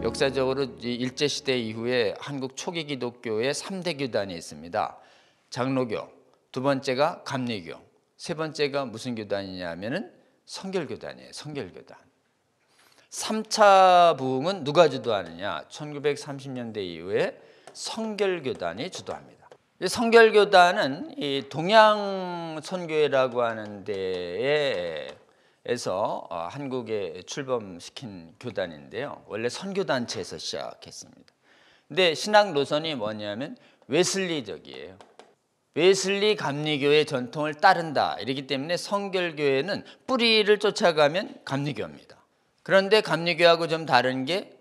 역사적으로 일제시대 이후에 한국 초기 기독교의 3대 교단이 있습니다. 장로교, 두 번째가 감리교, 세 번째가 무슨 교단이냐 하면은 성결교단이에요. 성결교단. 3차 부흥은 누가 주도하느냐? 1930년대 이후에 성결교단이 주도합니다. 성결교단은 이 동양선교회라고 하는 데에서 한국에 출범시킨 교단인데요. 원래 선교단체에서 시작했습니다. 근데 신학 노선이 뭐냐면 웨슬리적이에요. 웨슬리 감리교의 전통을 따른다. 이렇기 때문에 성결교회는 뿌리를 쫓아가면 감리교입니다. 그런데 감리교하고 좀 다른 게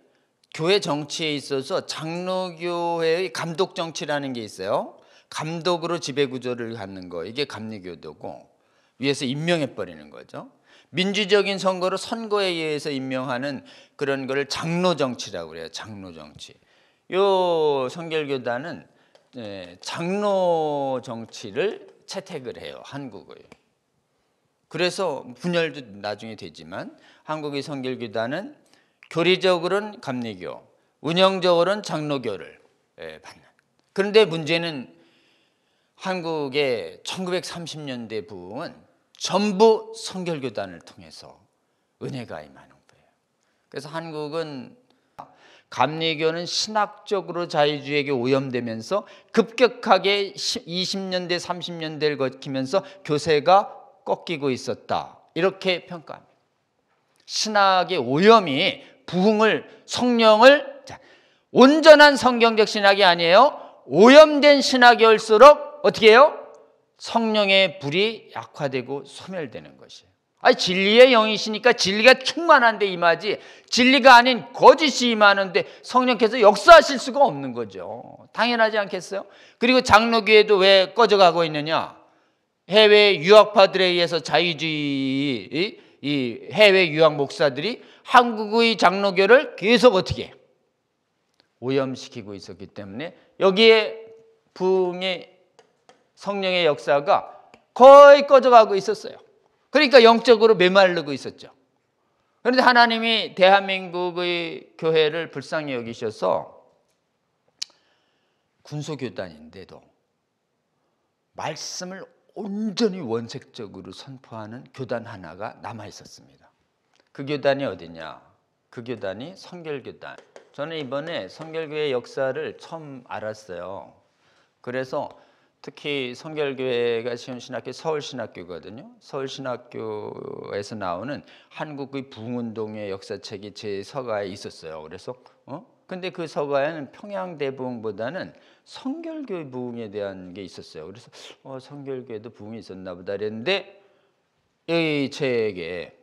교회 정치에 있어서 장로교회의 감독 정치라는 게 있어요. 감독으로 지배 구조를 갖는 거, 이게 감리교도고 위에서 임명해 버리는 거죠. 민주적인 선거로 선거에 의해서 임명하는 그런 거를 장로 정치라고 그래요. 장로 정치. 요 성결교단은 장로 정치를 채택을 해요. 한국의. 그래서 분열도 나중에 되지만 한국의 성결교단은 교리적으로는 감리교, 운영적으로는 장로교를 받는. 그런데 문제는 한국의 1930년대 부흥은 전부 성결교단을 통해서 은혜가 임하는 거예요. 그래서 한국은 감리교는 신학적으로 자유주의에게 오염되면서 급격하게 20년대 30년대를 거치면서 교세가 꺾이고 있었다. 이렇게 평가합니다. 신학의 오염이 부흥을, 성령을, 온전한 성경적 신학이 아니에요. 오염된 신학이 올수록 어떻게 해요? 성령의 불이 약화되고 소멸되는 것이에요. 아니, 진리의 영이시니까 진리가 충만한데 임하지, 진리가 아닌 거짓이 임하는데 성령께서 역사하실 수가 없는 거죠. 당연하지 않겠어요? 그리고 장로교회도 왜 꺼져가고 있느냐? 해외 유학파들에 의해서 자유주의 이 해외 유학 목사들이 한국의 장로교를 계속 어떻게 오염시키고 있었기 때문에 여기에 부흥의 성령의 역사가 거의 꺼져가고 있었어요. 그러니까 영적으로 메마르고 있었죠. 그런데 하나님이 대한민국의 교회를 불쌍히 여기셔서 군소교단인데도 말씀을 온전히 원색적으로 선포하는 교단 하나가 남아 있었습니다. 그 교단이 어디냐? 그 교단이 성결교단. 저는 이번에 성결교회 역사를 처음 알았어요. 그래서 특히 성결교회가 시온신학교 서울신학교거든요. 서울신학교에서 나오는 한국의 부흥운동의 역사책이 제 서가에 있었어요. 그래서 근데 그 서가에는 평양대부흥보다는 성결교회 부흥에 대한 게 있었어요. 그래서 성결교회도 부흥이 있었나 보다 그랬는데 이 책에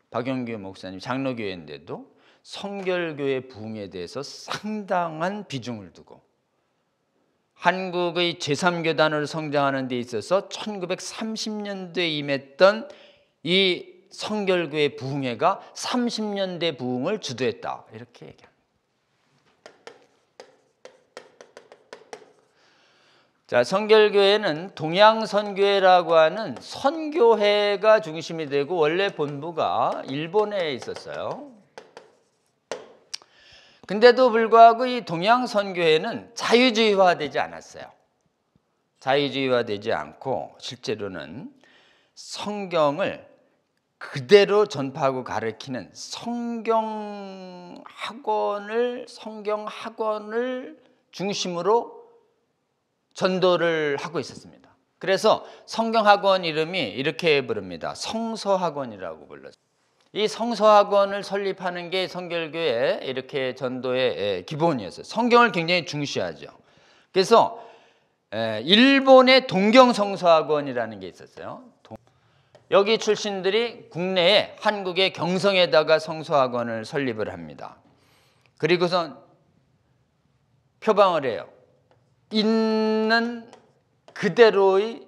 박영규 목사님 장로교회인데도 성결교회 부흥에 대해서 상당한 비중을 두고 한국의 제3교단으로 성장하는 데 있어서 1930년대에 임했던 이 성결교회 부흥회가 30년대 부흥을 주도했다. 이렇게 얘기합니다. 자, 성결교회는 동양선교회라고 하는 선교회가 중심이 되고 원래 본부가 일본에 있었어요. 근데도 불구하고 이 동양선교회는 자유주의화되지 않았어요. 자유주의화되지 않고 실제로는 성경을 그대로 전파하고 가르치는 성경학원을 중심으로 전도를 하고 있었습니다. 그래서 성경학원 이름이 이렇게 부릅니다. 성서학원이라고 불렀어요. 이 성서학원을 설립하는 게 성결교회 이렇게 전도의 기본이었어요. 성경을 굉장히 중시하죠. 그래서 일본의 동경성서학원이라는 게 있었어요. 여기 출신들이 국내에 한국의 경성에다가 성서학원을 설립을 합니다. 그리고선 표방을 해요. 있는 그대로의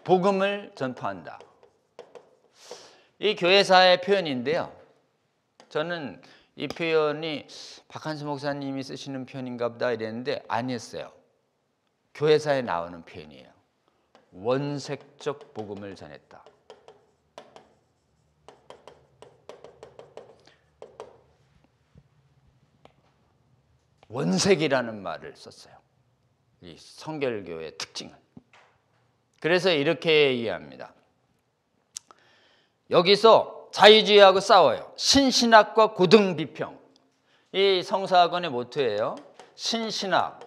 복음을 전파한다. 이 교회사의 표현인데요. 저는 이 표현이 박한수 목사님이 쓰시는 표현인가 보다 이랬는데 아니었어요. 교회사에 나오는 표현이에요. 원색적 복음을 전했다. 원색이라는 말을 썼어요. 이 성결교의 특징은. 그래서 이렇게 이해합니다. 여기서 자유주의하고 싸워요. 신신학과 고등비평. 이 성서학원의 모토예요. 신신학.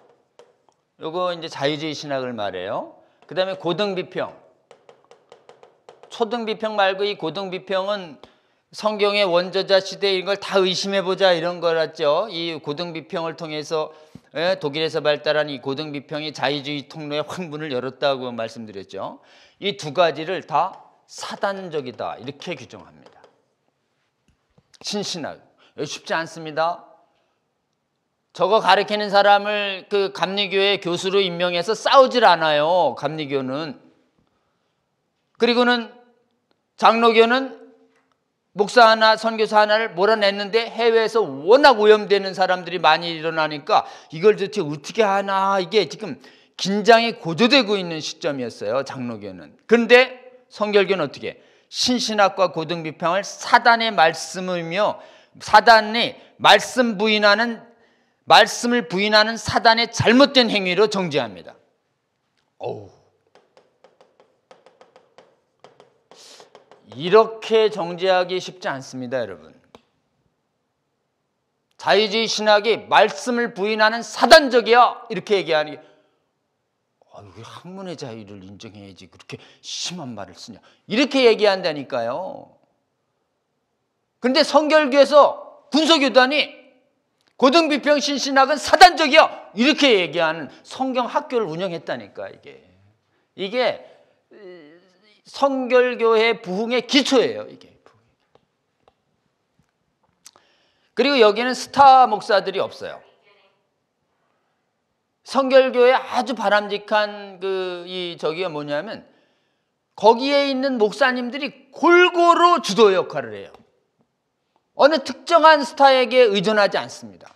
요거 이제 자유주의 신학을 말해요. 그 다음에 고등비평. 초등비평 말고 이 고등비평은 성경의 원저자 시대 이런 걸 다 의심해보자 이런 거였죠. 이 고등비평을 통해서 독일에서 발달한 이 고등비평이 자유주의 통로의 황문을 열었다고 말씀드렸죠. 이 두 가지를 다 사단적이다 이렇게 규정합니다. 신신학. 쉽지 않습니다. 저거 가르치는 사람을 그 감리교의 교수로 임명해서 싸우질 않아요. 감리교는. 그리고는 장로교는 목사 하나, 선교사 하나를 몰아냈는데 해외에서 워낙 오염되는 사람들이 많이 일어나니까 이걸 도대체 어떻게 하나 이게 지금 긴장이 고조되고 있는 시점이었어요. 장로교는. 그런데 성결교는 어떻게? 신신학과 고등비평을 사단의 말씀이며 사단이 말씀을 부인하는 사단의 잘못된 행위로 정죄합니다. 이렇게 정죄하기 쉽지 않습니다, 여러분. 자유주의 신학이 말씀을 부인하는 사단적이야 이렇게 얘기하는 게 왜 학문의 자유를 인정해야지 그렇게 심한 말을 쓰냐 이렇게 얘기한다니까요. 그런데 성결교에서 군소교단이 고등비평 신신학은 사단적이야 이렇게 얘기하는 성경 학교를 운영했다니까. 이게 성결교회 부흥의 기초예요. 이게. 그리고 여기는 스타 목사들이 없어요. 성결교회 아주 바람직한 저기가 뭐냐면 거기에 있는 목사님들이 골고루 주도 역할을 해요. 어느 특정한 스타에게 의존하지 않습니다.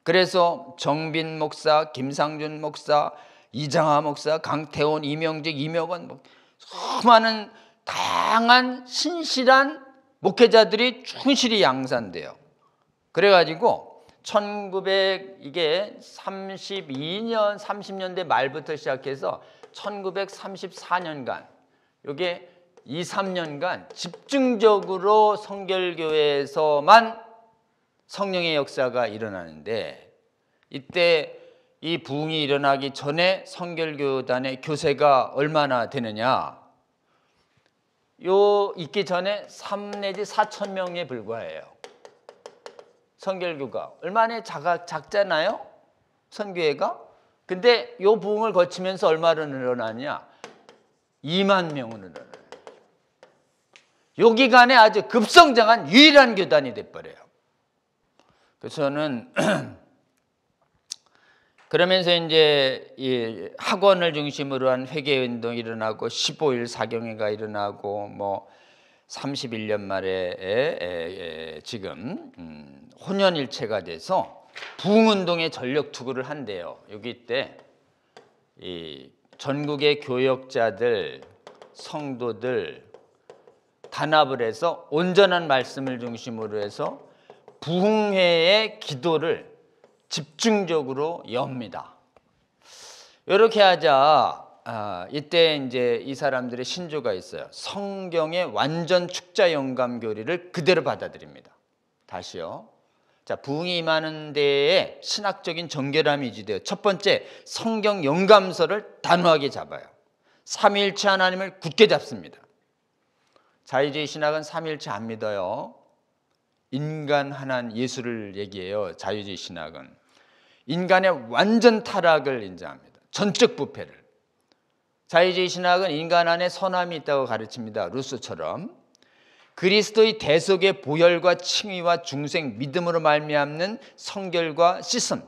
그래서 정빈 목사, 김상준 목사, 이장하 목사, 강태원, 이명직, 이명원 수많은 다양한 신실한 목회자들이 충실히 양산돼요. 그래가지고 1932년 30년대 말부터 시작해서 1934년간 이게 2, 3년간 집중적으로 성결교회에서만 성령의 역사가 일어나는데 이때 이 부흥이 일어나기 전에 성결교단의 교세가 얼마나 되느냐? 있기 전에 3 내지 4천 명에 불과해요. 성결교가 얼마나 작잖아요? 선교회가. 근데 이 부흥을 거치면서 얼마로 늘어나냐? 2만 명으로 늘어나요. 요 기간에 아주 급성장한 유일한 교단이 돼버려요. 그래서 저는 그러면서 이제 이 학원을 중심으로 한 회개운동이 일어나고 15일 사경회가 일어나고 뭐 31년 말에 지금 혼연일체가 돼서 부흥운동에 전력 투구를 한대요. 여기 때 이 전국의 교역자들, 성도들 단합을 해서 온전한 말씀을 중심으로 해서 부흥회의 기도를 집중적으로 엽니다. 이렇게 하자 이때 이제 이 사람들의 신조가 있어요. 성경의 완전 축자 영감 교리를 그대로 받아들입니다. 다시요. 자, 부흥이 임하는 데에 신학적인 정결함이 유지돼요. 첫 번째, 성경 영감서를 단호하게 잡아요. 삼위일체 하나님을 굳게 잡습니다. 자유주의 신학은 삼위일체 안 믿어요. 인간 하나님 예수를 얘기해요. 자유주의 신학은 인간의 완전 타락을 인정합니다. 전적 부패를. 자유주의 신학은 인간 안에 선함이 있다고 가르칩니다. 루소처럼. 그리스도의 대속의 보혈과 칭의와 중생 믿음으로 말미암는 성결과 씻음,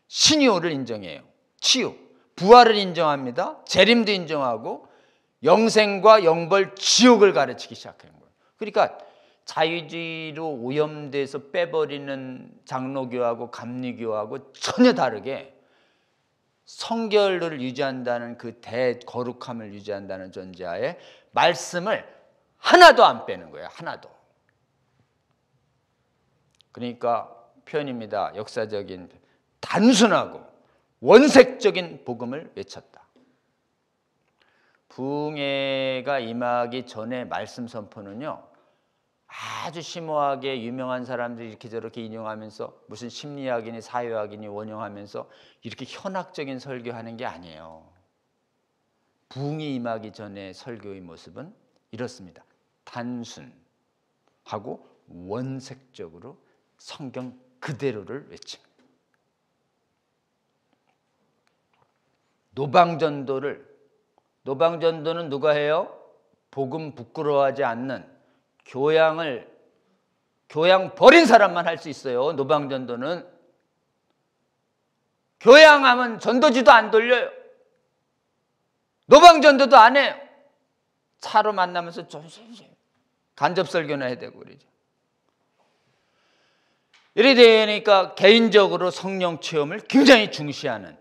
신유를 인정해요. 치유, 부활을 인정합니다. 재림도 인정하고 영생과 영벌, 지옥을 가르치기 시작한 거예요. 그러니까 자유주의로 오염돼서 빼버리는 장로교하고 감리교하고 전혀 다르게 성결을 유지한다는 그 대거룩함을 유지한다는 존재하에 말씀을 하나도 안 빼는 거예요. 하나도. 그러니까 표현입니다. 역사적인 단순하고 원색적인 복음을 외쳤다. 부흥회가 임하기 전에 말씀 선포는요, 아주 심오하게 유명한 사람들이 이렇게 저렇게 인용하면서 무슨 심리학이니 사회학이니 원용하면서 이렇게 현학적인 설교하는 게 아니에요. 부흥이 임하기 전에 설교의 모습은 이렇습니다. 단순하고 원색적으로 성경 그대로를 외칩니다. 노방전도는 누가 해요? 복음 부끄러워하지 않는 교양 버린 사람만 할 수 있어요. 노방전도는 교양하면 전도지도 안 돌려요. 노방전도도 안 해요. 차로 만나면서 좀 간접설교나 해야 되고 그러죠. 이래 되니까 개인적으로 성령 체험을 굉장히 중시하는,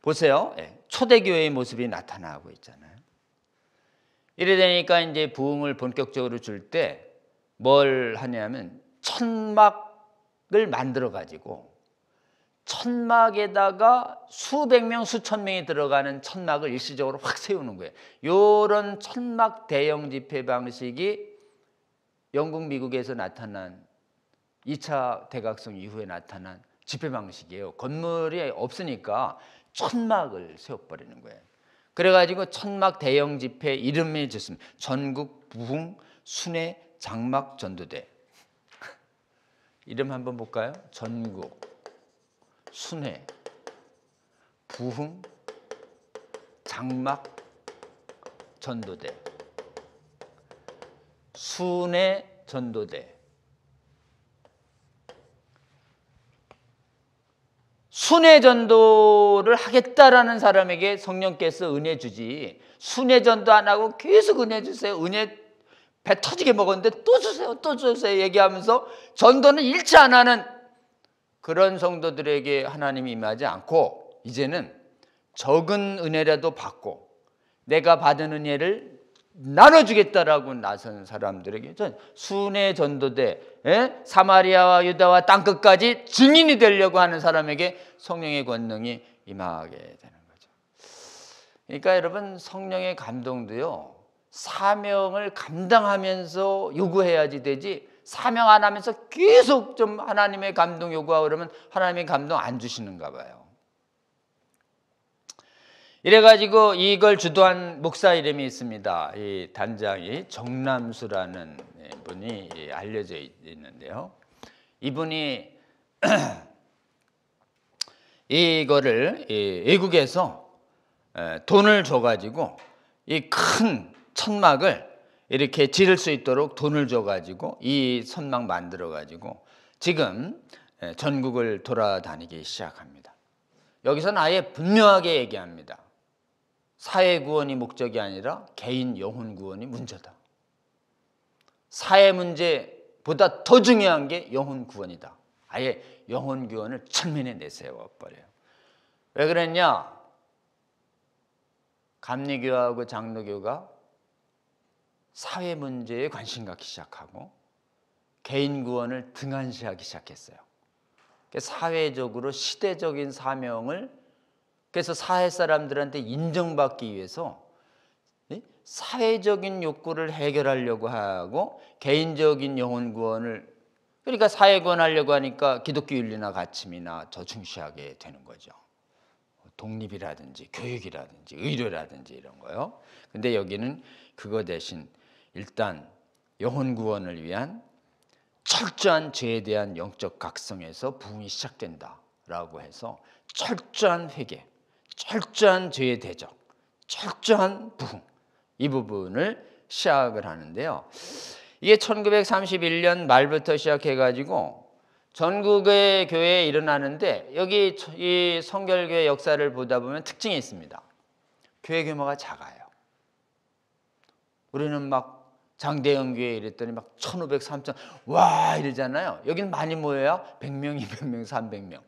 보세요. 초대교회의 모습이 나타나고 있잖아요. 이래 되니까 이제 부흥을 본격적으로 줄 때 뭘 하냐면 천막을 만들어 가지고 천막에다가 수백 명, 수천 명이 들어가는 천막을 일시적으로 확 세우는 거예요. 이런 천막 대형 집회 방식이 영국, 미국에서 나타난 2차 대각성 이후에 나타난 집회 방식이에요. 건물이 없으니까 천막을 세워버리는 거예요. 그래가지고 천막 대형 집회 이름이 좋습니다. 전국 부흥 순회 장막 전도대. 이름 한번 볼까요? 전국 순회 부흥 장막 전도대. 순회 전도대. 순회 전도를 하겠다라는 사람에게 성령께서 은혜 주지, 순회 전도 안 하고 계속 은혜 주세요, 은혜 배 터지게 먹었는데 또 주세요, 또 주세요 얘기하면서 전도는 일치 안 하는 그런 성도들에게 하나님이 임하지 않고, 이제는 적은 은혜라도 받고 내가 받은 은혜를 나눠주겠다라고 나선 사람들에게 순회 전도대, 사마리아와 유다와 땅끝까지 증인이 되려고 하는 사람에게 성령의 권능이 임하게 되는 거죠. 그러니까 여러분, 성령의 감동도요, 사명을 감당하면서 요구해야지 되지, 사명 안 하면서 계속 좀 하나님의 감동 요구하고 그러면 하나님의 감동 안 주시는가 봐요. 이래가지고 이걸 주도한 목사 이름이 있습니다. 이 단장이 정남수라는 분이 알려져 있는데요. 이분이 이거를 외국에서 돈을 줘가지고 이 큰 천막을 이렇게 지을 수 있도록 돈을 줘가지고 이 천막 만들어가지고 지금 전국을 돌아다니기 시작합니다. 여기서는 아예 분명하게 얘기합니다. 사회 구원이 목적이 아니라 개인 영혼 구원이 문제다. 사회 문제보다 더 중요한 게 영혼 구원이다. 아예 영혼 구원을 철면에 내세워 버려요. 왜 그랬냐? 감리교하고 장로교가 사회 문제에 관심 갖기 시작하고 개인 구원을 등한시하기 시작했어요. 사회적으로 시대적인 사명을, 그래서 사회 사람들한테 인정받기 위해서 사회적인 욕구를 해결하려고 하고 개인적인 영혼 구원을, 그러니까 사회 구원하려고 하니까 기독교 윤리나 가침이나 더 중시하게 되는 거죠. 독립이라든지 교육이라든지 의료라든지 이런 거요. 근데 여기는 그거 대신 일단 영혼 구원을 위한 철저한 죄에 대한 영적 각성에서 부흥이 시작된다라고 해서 철저한 회개, 철저한 죄의 대적, 철저한 부흥, 이 부분을 시작을 하는데요. 이게 1931년 말부터 시작해가지고 전국의 교회에 일어나는데, 여기 이 성결교회 역사를 보다 보면 특징이 있습니다. 교회 규모가 작아요. 우리는 막 장대형 교회 이랬더니 막 1,500, 3,000 와 이러잖아요. 여기는 많이 모여야 100명, 200명, 300명.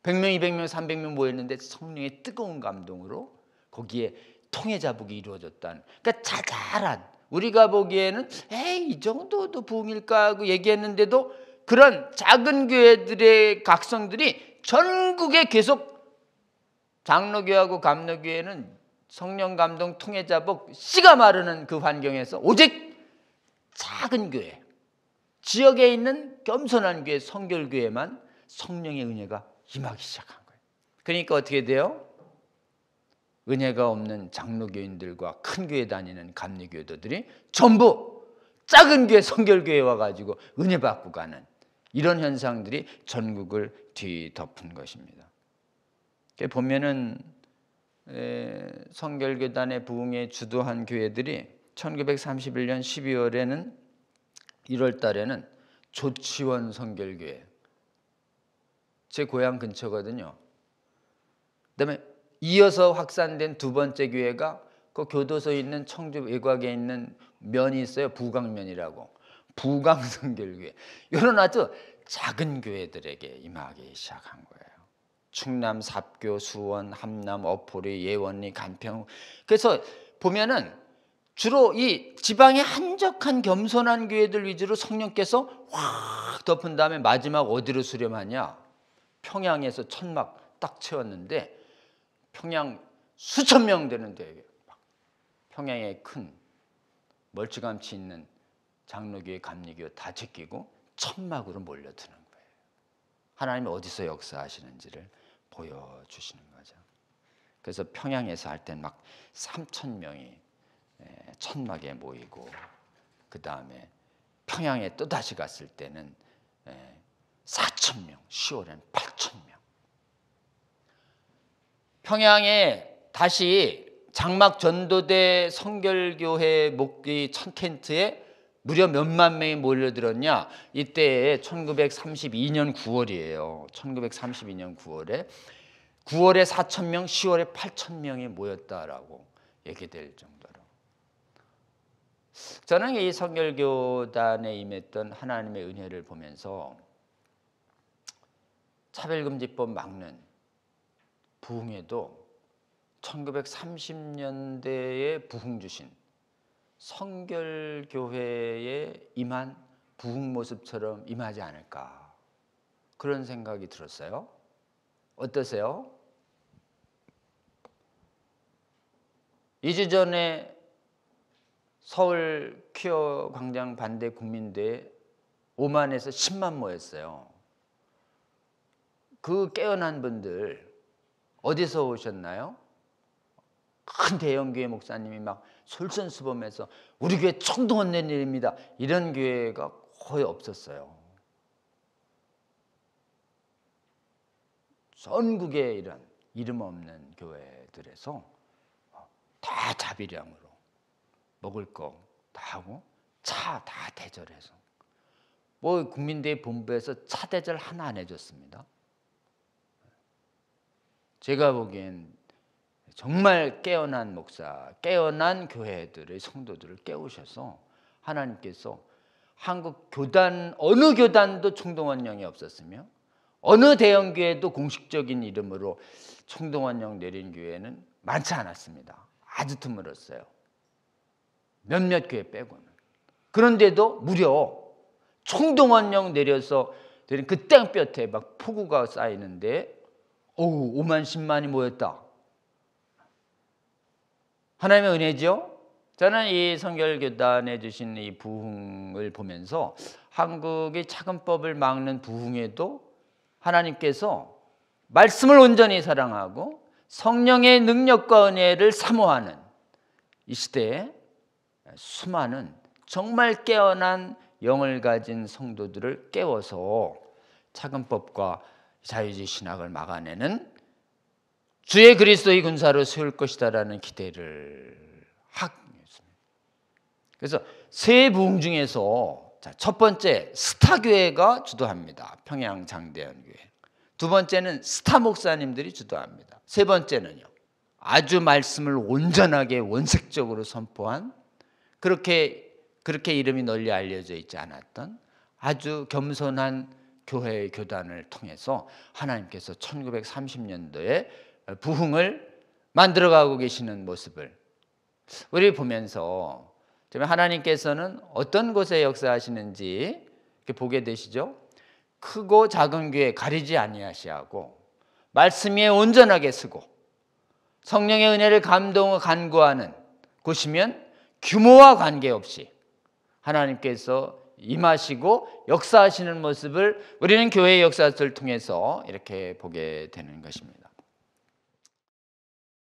100명, 200명, 300명 모였는데 성령의 뜨거운 감동으로 거기에 통해 자복이 이루어졌다는, 그러니까 자잘한, 우리가 보기에는 에이 이 정도도 부흥일까 하고 얘기했는데도 그런 작은 교회들의 각성들이 전국에 계속 장로교하고 감로교회는 성령 감동 통해자복 씨가 마르는 그 환경에서 오직 작은 교회, 지역에 있는 겸손한 교회, 성결교회만 성령의 은혜가 임하기 시작한 거예요. 그러니까 어떻게 돼요? 은혜가 없는 장로교인들과 큰 교회 다니는 감리교도들이 전부 작은 교회, 성결교회 와가지고 은혜 받고 가는 이런 현상들이 전국을 뒤덮은 것입니다. 보면은 성결교단의 부흥에 주도한 교회들이 1931년 12월에는 1월 달에는 조치원 성결교회, 제 고향 근처거든요. 그다음에 이어서 확산된 두 번째 교회가 그 교도소에 있는 청주 외곽에 있는 면이 있어요. 부강면이라고. 부강성결교회. 이런 아주 작은 교회들에게 임하기 시작한 거예요. 충남, 삽교, 수원, 함남, 어포리, 예원리, 간평. 그래서 보면은 주로 이 지방의 한적한 겸손한 교회들 위주로 성령께서 확 덮은 다음에 마지막 어디로 수렴하냐? 평양에서 천막 딱 채웠는데 평양 수천 명 되는데 평양에 큰 멀찌감치 있는 장로교회, 감리교회 다 제끼고 천막으로 몰려드는 거예요. 하나님이 어디서 역사하시는지를 보여주시는 거죠. 그래서 평양에서 할 땐 막 3,000명이 천막에 모이고, 그 다음에 평양에 또다시 갔을 때는 4,000명, 10월에는 8,000명. 평양에 다시 장막 전도대 성결교회 목기 천텐트에 무려 몇만 명이 몰려들었냐? 이때 1932년 9월이에요. 1932년 9월에 4,000명, 10월에 8,000명이 모였다라고 얘기될 정도로. 저는 이 성결교단에 임했던 하나님의 은혜를 보면서 차별금지법 막는 부흥에도 1930년대에 부흥 주신 성결교회에 임한 부흥 모습처럼 임하지 않을까, 그런 생각이 들었어요. 어떠세요? 2주 전에 서울 퀴어 광장 반대 국민대회 5만에서 10만 모였어요. 그 깨어난 분들 어디서 오셨나요? 큰 대형교회 목사님이 막 솔선수범해서 우리 교회 총동원 낸 일입니다, 이런 교회가 거의 없었어요. 전국에 이런 이름 없는 교회들에서 다 자비량으로 먹을 거 다 하고 차 다 대절해서, 뭐 국민대회 본부에서 차 대절 하나 안 해줬습니다. 제가 보기엔 정말 깨어난 목사, 깨어난 교회들의 성도들을 깨우셔서 하나님께서 한국 교단 어느 교단도 총동원령이 없었으며 어느 대형교회도 공식적인 이름으로 총동원령 내린 교회는 많지 않았습니다. 아주 드물었어요. 몇몇 교회 빼고는. 그런데도 무려 총동원령 내려서 내린 그 땡볕에 막 폭우가 쌓이는데 5만 10만이 모였다. 하나님의 은혜죠. 저는 이 성결교단에 주신 이 부흥을 보면서 한국의 차근법을 막는 부흥에도 하나님께서 말씀을 온전히 사랑하고 성령의 능력과 은혜를 사모하는 이 시대에 수많은 정말 깨어난 영을 가진 성도들을 깨워서 차근법과 자유주의 신학을 막아내는 주의 그리스도의 군사로 세울 것이다라는 기대를 하고 있습니다. 그래서 세 부흥 중에서 첫 번째 스타교회가 주도합니다. 평양 장대현교회. 두 번째는 스타 목사님들이 주도합니다. 세 번째는요, 아주 말씀을 온전하게 원색적으로 선포한, 그렇게 이름이 널리 알려져 있지 않았던 아주 겸손한 교회의 교단을 통해서 하나님께서 1930년도에 부흥을 만들어가고 계시는 모습을 우리 보면서 하나님께서는 어떤 곳에 역사하시는지 이렇게 보게 되시죠. 크고 작은 교회 가리지 아니하시하고 말씀 위에 온전하게 쓰고 성령의 은혜를 간구하는 곳이면 규모와 관계없이 하나님께서 임하시고 역사하시는 모습을 우리는 교회의 역사를 통해서 이렇게 보게 되는 것입니다.